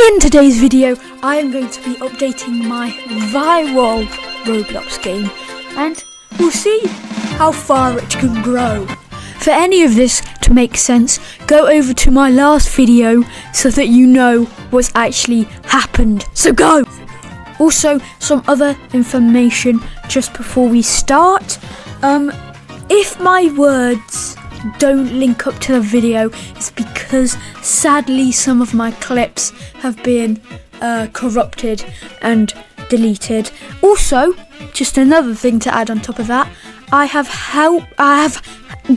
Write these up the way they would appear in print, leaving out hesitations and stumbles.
In today's video, I am going to be updating my viral Roblox game, and we'll see how far it can grow. For any of this to make sense, go over to my last video so that you know what's actually happened. So go! Also, some other information just before we start. If my words don't link up to the video, it's because sadly some of my clips have been corrupted and deleted. Also, just another thing to add on top of that, I have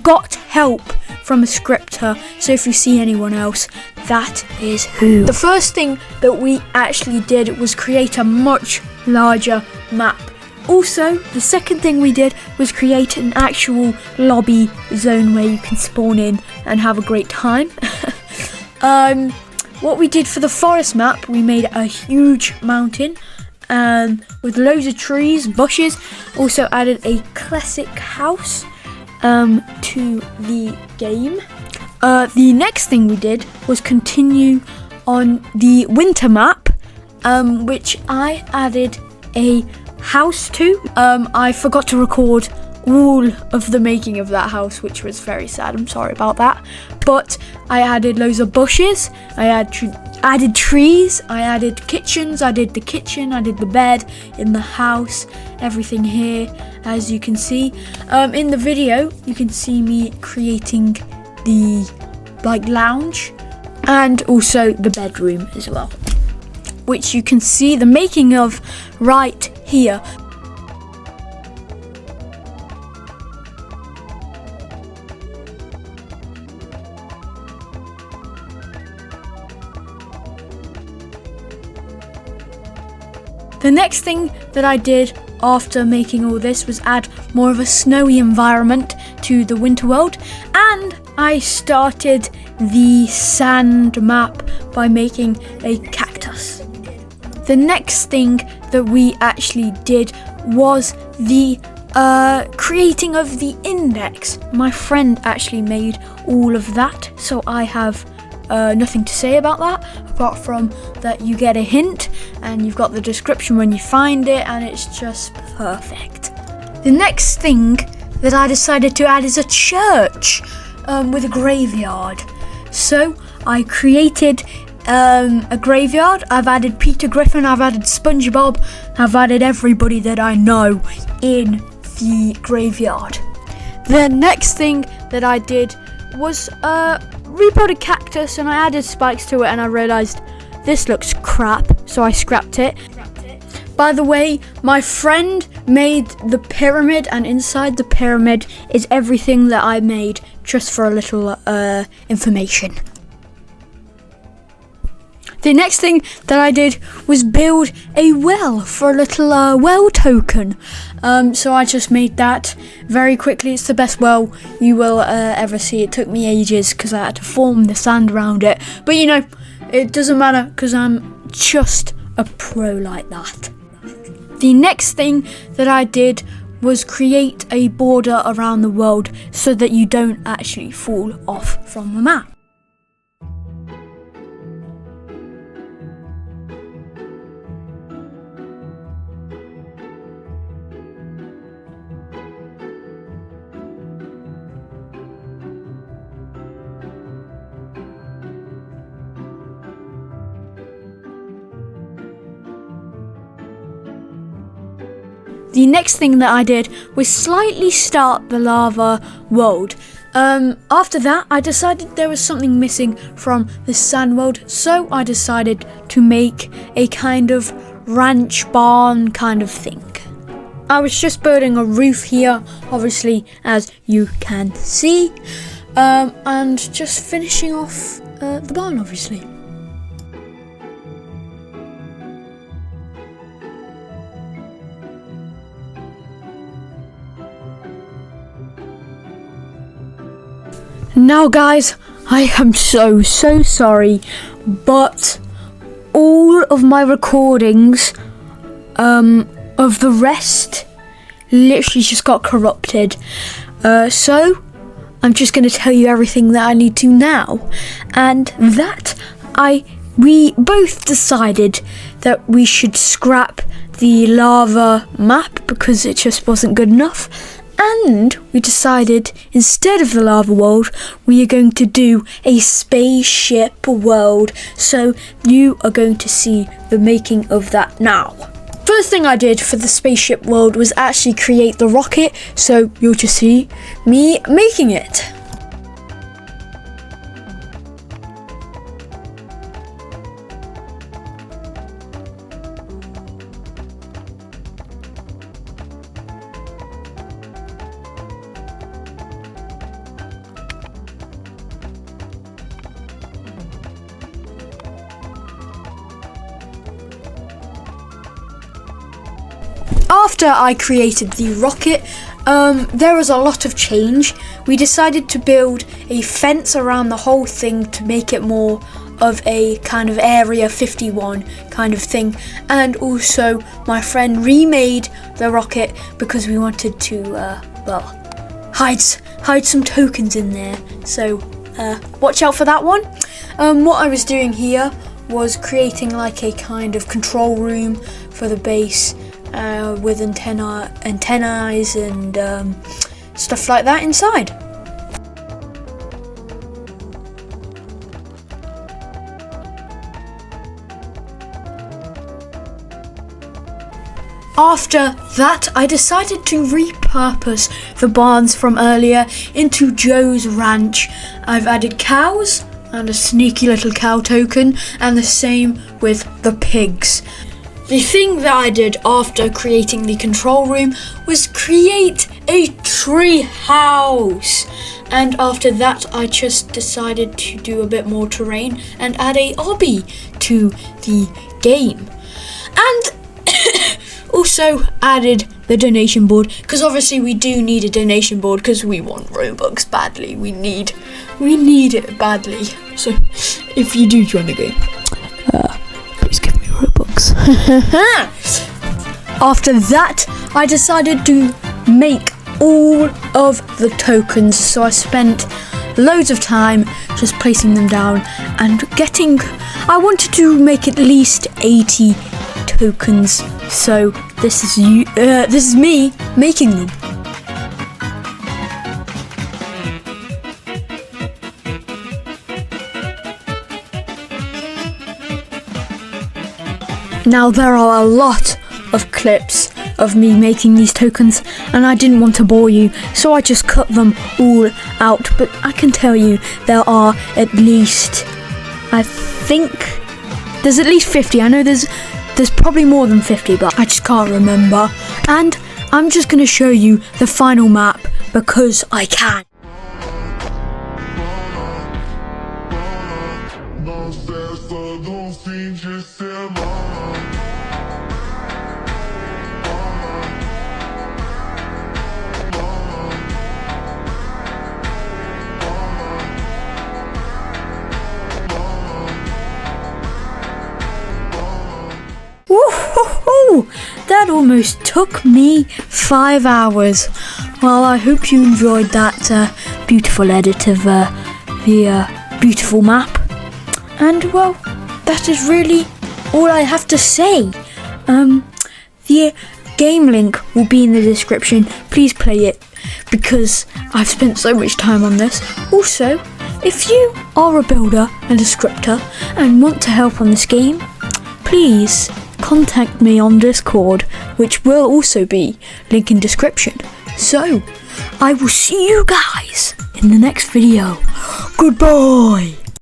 got help from a scripter, so if you see anyone else, that is who. The first thing that we actually did was create a much larger map. Also, the second thing we did was create an actual lobby zone where you can spawn in and have a great time. What we did for the forest map, we made a huge mountain with loads of trees, bushes. Also added a classic house to the game. The next thing we did was continue on the winter map, which I added a house to. I forgot to record all of the making of that house, which was very sad. I'm sorry about that. But I added loads of bushes, I added trees, I added kitchens, I did the kitchen, I did the bed in the house, everything here, as you can see. In the video, you can see me creating the lounge and also the bedroom as well, which you can see the making of right here. The next thing that I did after making all this was add more of a snowy environment to the winter world, and I started the sand map by making a cactus. The next thing that we actually did was the creating of the index. My friend actually made all of that, so I have nothing to say about that, apart from that you get a hint and you've got the description when you find it, and it's just perfect. The next thing that I decided to add is a church with a graveyard. So I created a graveyard. I've added Peter Griffin, I've added SpongeBob, I've added everybody that I know in the graveyard. The next thing that I did was rebuild a cactus, and I added spikes to it, and I realised this looks crap, so I scrapped it. By the way, my friend made the pyramid, and inside the pyramid is everything that I made, just for a little information. The next thing that I did was build a well for a little well token. So I just made that very quickly. It's the best well you will ever see. It took me ages because I had to form the sand around it. But you know, it doesn't matter because I'm just a pro like that. The next thing that I did was create a border around the world so that you don't actually fall off from the map. The next thing that I did was slightly start the lava world. After that, I decided there was something missing from the sand world, so I decided to make a kind of ranch barn kind of thing. I was just building a roof here, obviously, as you can see, and just finishing off the barn, obviously. Now guys, I am so sorry, but all of my recordings of the rest literally just got corrupted. So I'm just going to tell you everything that I need to now, and that I we both decided that we should scrap the lava map because it just wasn't good enough. And we decided, instead of the lava world, we are going to do a spaceship world. So you are going to see the making of that now. First thing I did for the spaceship world was actually create the rocket. So you'll just see me making it. After I created the rocket, there was a lot of change. We decided to build a fence around the whole thing to make it more of a kind of Area 51 kind of thing. And also my friend remade the rocket because we wanted to, hide some tokens in there. So watch out for that one. What I was doing here was creating like a kind of control room for the base. With antennae and stuff like that inside. After that, I decided to repurpose the barns from earlier into Joe's ranch. I've added cows and a sneaky little cow token, and the same with the pigs. The thing that I did after creating the control room was create a tree house. And after that, I just decided to do a bit more terrain and add a obby to the game. And also added the donation board, because obviously we do need a donation board because we want Robux badly. We need it badly. So if you do join the game, please give me Robux. After that, I decided to make all of the tokens, so I spent loads of time just placing them down and I wanted to make at least 80 tokens, so this is me making them. Now there are a lot of clips of me making these tokens and I didn't want to bore you, so I just cut them all out, but I can tell you there are at least, I think there's at least 50. I know there's probably more than 50, but I just can't remember. And I'm just going to show you the final map because I can. Woohoo! That almost took me 5 hours. Well, I hope you enjoyed that beautiful edit of the beautiful map. And well, that is really all I have to say. The game link will be in the description. Please play it because I've spent so much time on this. Also, if you are a builder and a scripter and want to help on this game, please contact me on Discord, which will also be linked in description. So, I will see you guys in the next video. Goodbye!